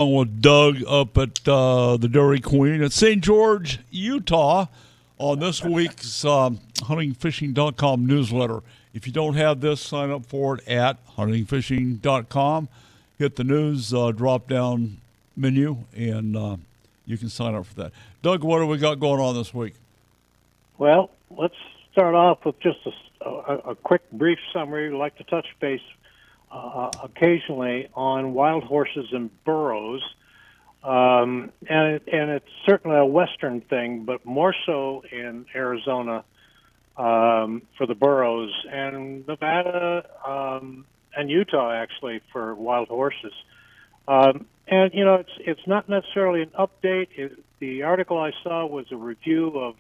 With Doug up at the Dairy Queen at St. George, Utah, on this week's huntingfishing.com newsletter. If you don't have this, sign up for it at huntingfishing.com. Hit the news drop down menu, and you can sign up for that. Doug, what do we got going on this week? Well, let's start off with just a quick, brief summary. We'd like to touch base occasionally on wild horses and burros, and it's certainly a Western thing, but more so in Arizona for the burros, and Nevada and Utah actually for wild horses. And it's not necessarily an update. The article I saw was a review of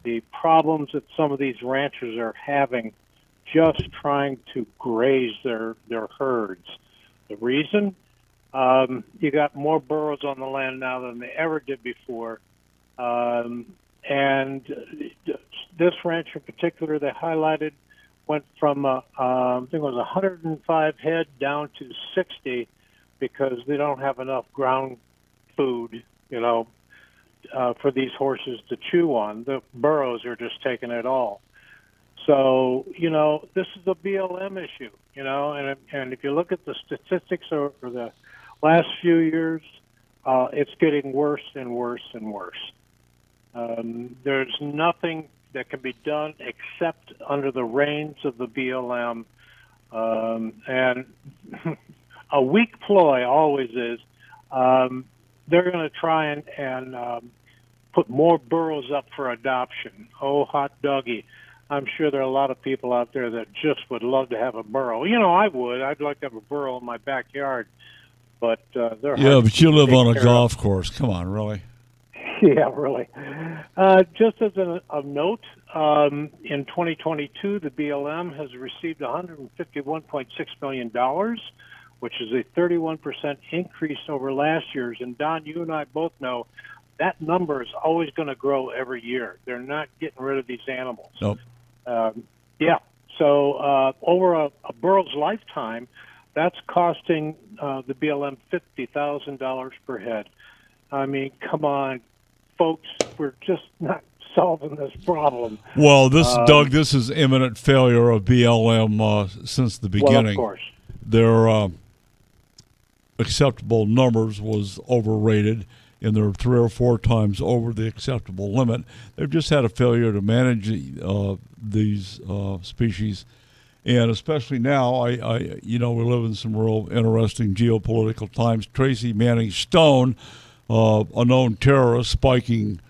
the problems that some of these ranchers are having just trying to graze their herds. The reason? You got more burros on the land now than they ever did before. And this ranch in particular, they highlighted, went from, I think it was 105 head down to 60 because they don't have enough ground food, for these horses to chew on. The burros are just taking it all. So, this is a BLM issue, and if you look at the statistics over the last few years, it's getting worse and worse and worse. There's nothing that can be done except under the reins of the BLM. And a weak ploy always is they're going to try and put more burros up for adoption. Oh, hot doggy. I'm sure there are a lot of people out there that just would love to have a burro. I would. I'd like to have a burro in my backyard. But they're hard but you live to on a take golf course. Come on, really? Yeah, really. Just as a note, in 2022, the BLM has received $151.6 million, which is a 31% increase over last year's. And, Don, you and I both know that number is always going to grow every year. They're not getting rid of these animals. Nope. So over a burro's lifetime, that's costing the BLM $50,000 per head. I mean, come on, folks, we're just not solving this problem. Well, Doug, this is imminent failure of BLM since the beginning. Well, of course. Their acceptable numbers was overrated, and they're 3 or 4 times over the acceptable limit. They've just had a failure to manage these species, and especially now, we live in some real interesting geopolitical times. Tracy Manning Stone, a known terrorist spiking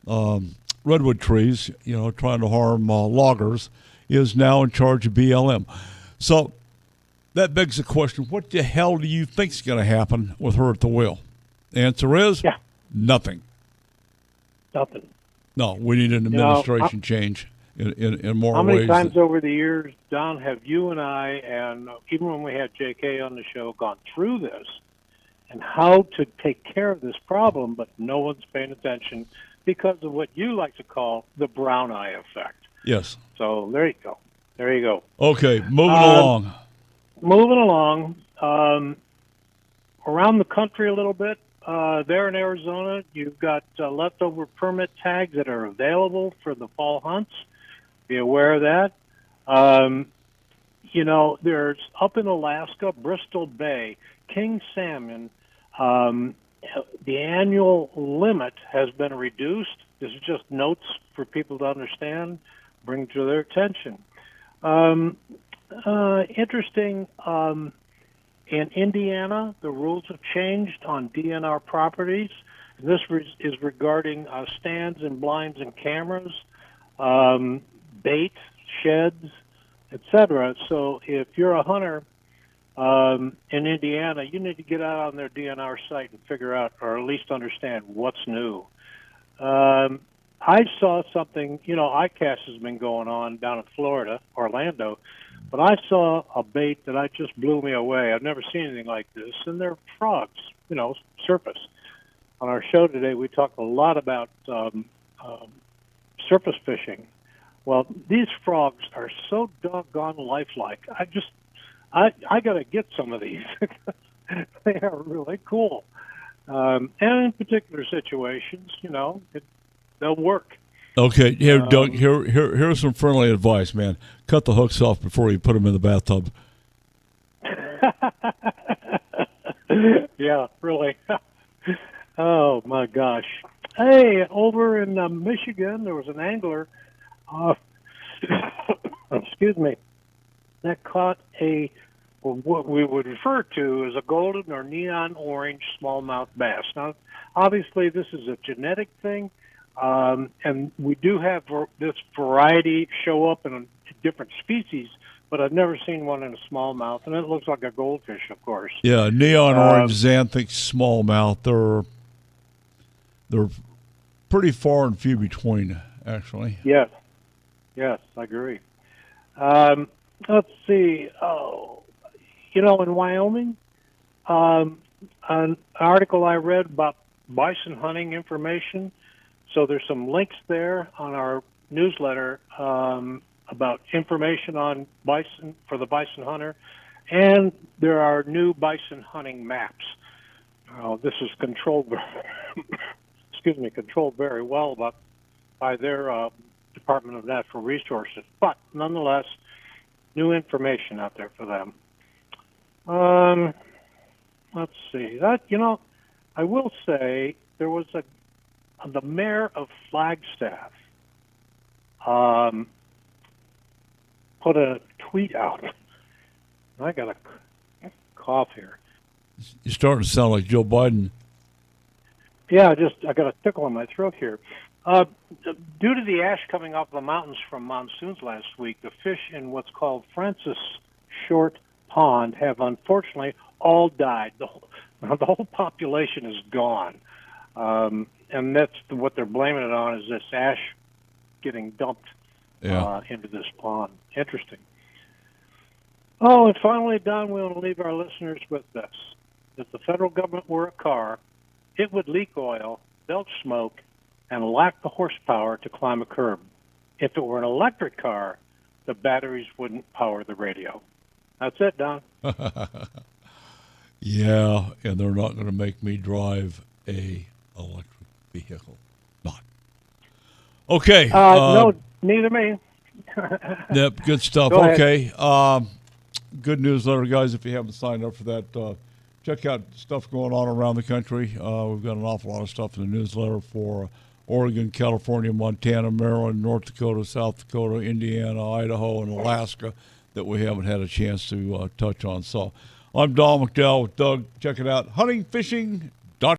redwood trees, trying to harm loggers, is now in charge of BLM. So that begs the question, what the hell do you think is going to happen with her at the wheel? The answer is nothing. Nothing. No, we need an administration change in more ways. How many times over the years, Don, have you and I, and even when we had J.K. on the show, gone through this and how to take care of this problem, but no one's paying attention because of what you like to call the brown eye effect. Yes. So there you go. There you go. Okay, moving along. Moving along. Around the country a little bit, there in Arizona, you've got leftover permit tags that are available for the fall hunts. Be aware of that. There's up in Alaska, Bristol Bay, king salmon, the annual limit has been reduced. This is just notes for people to understand, bring to their attention. Interesting, in Indiana, the rules have changed on DNR properties. This is regarding stands and blinds and cameras, bait, sheds, etc. So if you're a hunter in Indiana, you need to get out on their DNR site and figure out, or at least understand, what's new. I saw something, ICAST has been going on down in Florida, Orlando, but I saw a bait that just blew me away. I've never seen anything like this, and they're frogs, surface. On our show today, we talked a lot about surface fishing. Well, these frogs are so doggone lifelike. I got to get some of these. They are really cool. And in particular situations, they'll work. Okay, here, Doug. Here's some friendly advice, man. Cut the hooks off before you put them in the bathtub. Yeah, really. Oh my gosh. Hey, over in Michigan, there was an angler. Excuse me. That caught what we would refer to as a golden or neon orange smallmouth bass. Now, obviously, this is a genetic thing, and we do have this variety show up in different species, but I've never seen one in a smallmouth, and it looks like a goldfish, of course. Yeah, neon orange xanthic smallmouth. They're pretty far and few between, actually. Yes, I agree. Let's see. Oh, in Wyoming, an article I read about bison hunting information. So there's some links there on our newsletter about information on bison for the bison hunter, and there are new bison hunting maps. This is controlled. Controlled very well by their Department of Natural Resources, but nonetheless, new information out there for them. Let's see. I will say there was the mayor of Flagstaff put a tweet out. I got a cough here. You're starting to sound like Joe Biden. Yeah, I got a tickle in my throat here. Due to the ash coming off the mountains from monsoons last week, the fish in what's called Francis Short Pond have unfortunately all died. The whole population is gone. And that's what they're blaming it on, is this ash getting dumped into this pond. Interesting. Oh, and finally, Don, we want to leave our listeners with this. If the federal government were a car, it would leak oil, belch smoke, and lack the horsepower to climb a curb. If it were an electric car, the batteries wouldn't power the radio. That's it, Don. Yeah, and they're not going to make me drive a electric vehicle. Not. Okay. No, neither me. Yep, good stuff. Go Okay. Good newsletter, guys. If you haven't signed up for that, check out stuff going on around the country. We've got an awful lot of stuff in the newsletter for Oregon, California, Montana, Maryland, North Dakota, South Dakota, Indiana, Idaho, and Alaska that we haven't had a chance to touch on. So I'm Don McDowell with Doug. Check it out. Hunting, fishing,